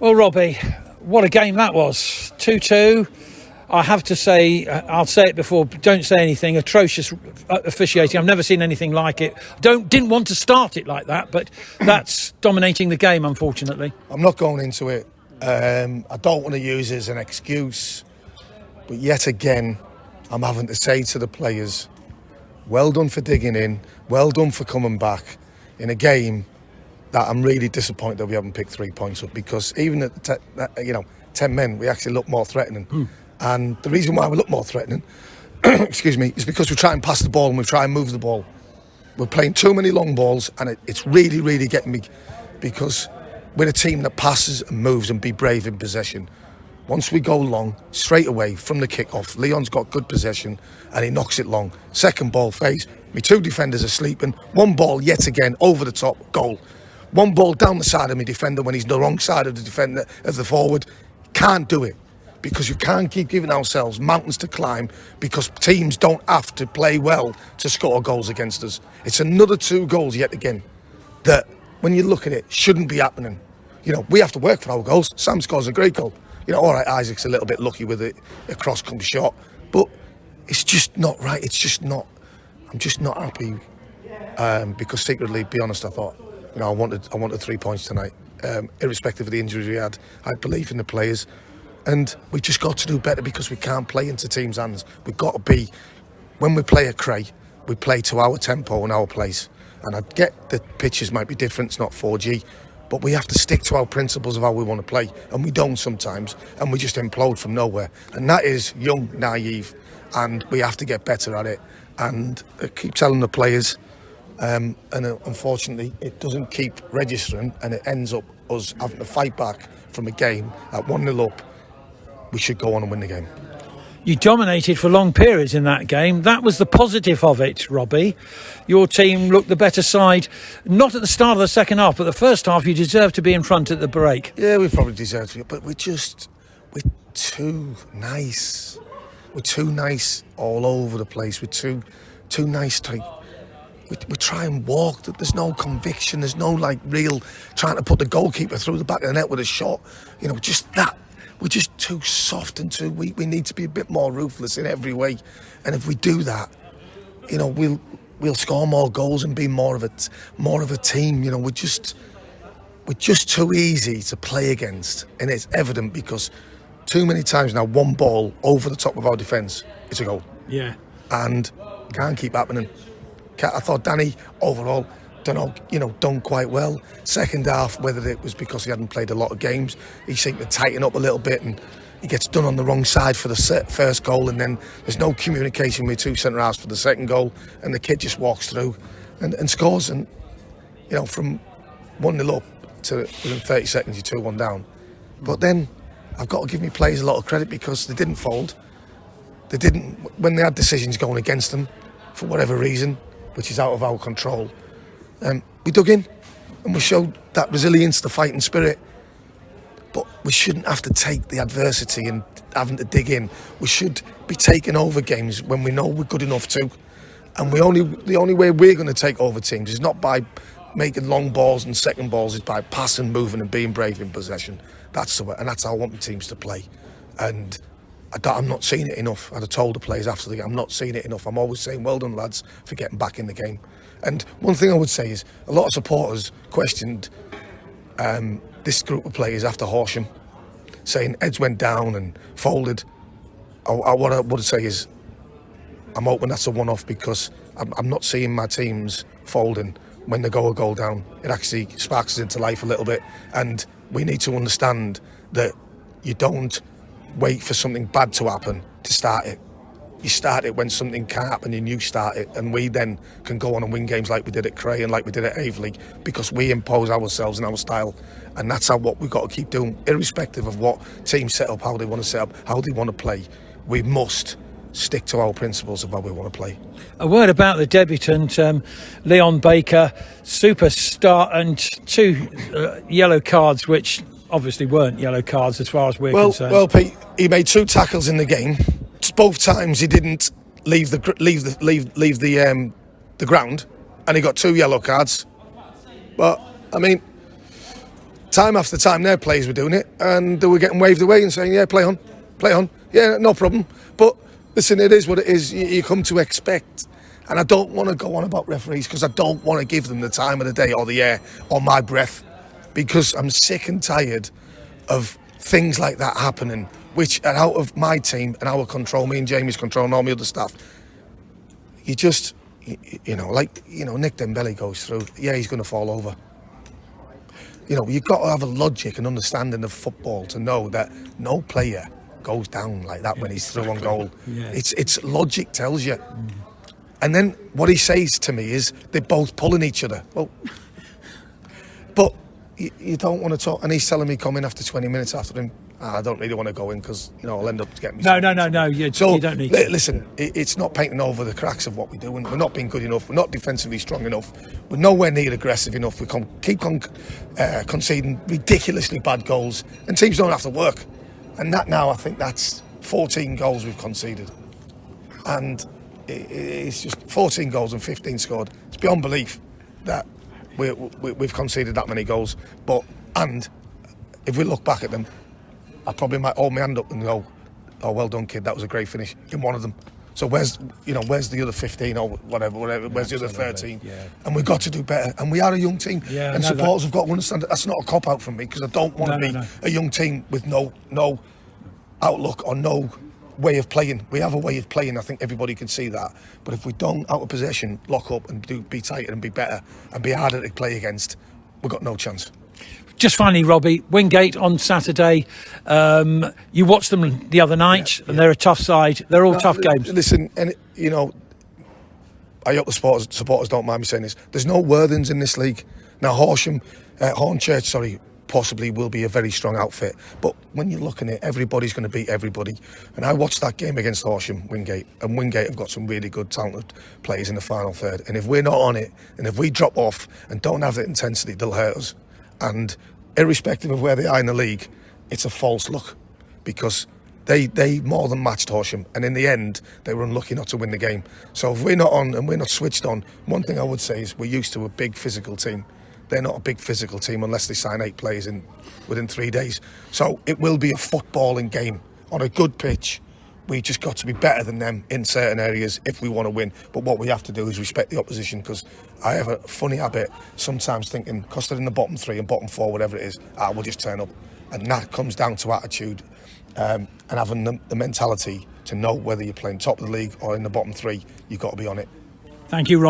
Well, Robbie, what a game that was. 2-2. I have to say, I'll say it before, don't say anything. Atrocious officiating. I've never seen anything like it. Didn't want to start it like that, but that's dominating the game, unfortunately. I'm not going into it. I don't want to use it as an excuse. But yet again, I'm having to say to the players, well done for digging in. Well done for coming back in a game that I'm really disappointed that we haven't picked 3 points up, because even at the 10 men, we actually look more threatening. And the reason why we look more threatening, excuse me, is because we try and pass the ball and we try and move the ball. We're playing too many long balls, and it's really, really getting me, because we're a team that passes and moves and be brave in possession. Once we go long, straight away from the kick-off, Leon's got good possession and he knocks it long. Second ball, phase, my two defenders are sleeping. One ball, yet again, over the top, goal. One ball down the side of my defender when he's the wrong side of the defender, of the forward. Can't do it. Because you can't keep giving ourselves mountains to climb, because teams don't have to play well to score goals against us. It's another 2 goals yet again that, when you look at it, shouldn't be happening. We have to work for our goals. Sam scores a great goal. All right, Isaac's a little bit lucky with it, a cross comes short, but it's just not right. It's just not. I'm just not happy, because secretly, be honest, I thought, I wanted 3 points tonight, irrespective of the injuries we had. I had belief in the players. And we've just got to do better, because we can't play into teams' hands. We've got to be, when we play a Cray, we play to our tempo and our place. And I get the pitches might be different, it's not 4G, but we have to stick to our principles of how we want to play. And we don't sometimes, and we just implode from nowhere. And that is young, naive, and we have to get better at it. And I keep telling the players, and unfortunately, it doesn't keep registering, and it ends up us having to fight back from a game at 1-0 up. We should go on and win the game. You dominated for long periods in that game. That was the positive of it, Robbie. Your team looked the better side, not at the start of the second half, but the first half you deserved to be in front at the break. Yeah, we probably deserved to, but we're too nice. We're too nice all over the place. We're too nice to... We try and walk. There's no conviction. There's no real trying to put the goalkeeper through the back of the net with a shot. Just that. We're just too soft and too weak. We need to be a bit more ruthless in every way. And if we do that, we'll score more goals and be more of a team. We're just too easy to play against, and it's evident because too many times now, one ball over the top of our defence, it's a goal. Yeah, and can't keep happening. I thought Danny overall, done quite well. Second half, whether it was because he hadn't played a lot of games, he seemed to tighten up a little bit, and he gets done on the wrong side for the first goal, and then there's no communication with two centre halves for the second goal, and the kid just walks through and scores, and from 1-0 up to within 30 seconds you're 2-1 down. But then I've got to give my players a lot of credit because they didn't fold. They didn't, when they had decisions going against them for whatever reason, which is out of our control. We dug in and we showed that resilience, the fighting spirit. But we shouldn't have to take the adversity and having to dig in. We should be taking over games when we know we're good enough to. And the only way we're going to take over teams is not by making long balls and second balls, is by passing, moving and being brave in possession. That's the way, and that's how I want my teams to play. And I'm not seeing it enough. I'd have told the players after the game, I'm not seeing it enough. I'm always saying, well done lads for getting back in the game. And one thing I would say is, a lot of supporters questioned this group of players after Horsham, saying heads went down and folded. What I would say is, I'm hoping that's a one-off, because I'm not seeing my teams folding when they go a goal down. It actually sparks us into life a little bit, and we need to understand that you don't wait for something bad to happen to start it. You start it when something can't happen and you start it, and we then can go on and win games like we did at Cray and like we did at Aveley, because we impose ourselves and our style, and that's what we've got to keep doing, irrespective of what team set up, how they want to set up, how they want to play. We must stick to our principles of how we want to play. A word about the debutant, Leon Baker, superstar, and two yellow cards, which obviously weren't yellow cards as far as we're concerned. Well, Pete, he made 2 tackles in the game. Both times he didn't leave the ground, and he got 2 yellow cards. But I mean, time after time, their players were doing it, and they were getting waved away and saying, "Yeah, play on, yeah, no problem." But listen, it is what it is. You come to expect. And I don't want to go on about referees because I don't want to give them the time of the day or the air or my breath, because I'm sick and tired of things like that happening, which are out of my team and our control, me and Jamie's control and all my other staff. You just, Nick Dembele goes through, yeah, he's going to fall over. You've got to have a logic and understanding of football to know that no player goes down like that when he's through on goal. Yeah. It's logic tells you. And then what he says to me is they're both pulling each other. Well, but you don't want to talk. And he's telling me come in after 20 minutes after him. I don't really want to go in because I'll end up getting me. No. You don't need to. Listen, it's not painting over the cracks of what we're doing. We're not being good enough. We're not defensively strong enough. We're nowhere near aggressive enough. We keep on conceding ridiculously bad goals, and teams don't have to work. And that now, I think that's 14 goals we've conceded, and it's just 14 goals and 15 scored. It's beyond belief that we've conceded that many goals. And if we look back at them, I probably might hold my hand up and go, "Oh, well done, kid. That was a great finish in one of them." So where's the other 15 or whatever? Where's the other 13? Yeah. And we've got to do better. And we are a young team, and supporters have got to understand that that's not a cop out from me, because I don't want to be a young team with no outlook or no way of playing. We have a way of playing. I think everybody can see that. But if we don't, out of possession, lock up and be tighter and be better and be harder to play against, we've got no chance. Just finally, Robbie, Wingate on Saturday. You watched them the other night, and they're a tough side. They're all tough games. Listen, and I hope the supporters don't mind me saying this. There's no Worthings in this league. Now, Hornchurch, possibly will be a very strong outfit. But when you're looking at it, everybody's going to beat everybody. And I watched that game against Horsham, Wingate. And Wingate have got some really good, talented players in the final third. And if we're not on it, and if we drop off and don't have that intensity, they'll hurt us. And irrespective of where they are in the league, it's a false look, because they more than matched Horsham, and in the end they were unlucky not to win the game. So if we're not on and we're not switched on, one thing I would say is we're used to a big physical team. They're not a big physical team unless they sign 8 players within 3 days. So it will be a footballing game on a good pitch. We just got to be better than them in certain areas if we want to win. But what we have to do is respect the opposition, because I have a funny habit sometimes thinking, because they're in the bottom 3 and bottom 4, whatever it is, we'll just turn up. And that comes down to attitude and having the mentality to know whether you're playing top of the league or in the bottom 3, you've got to be on it. Thank you, Rob.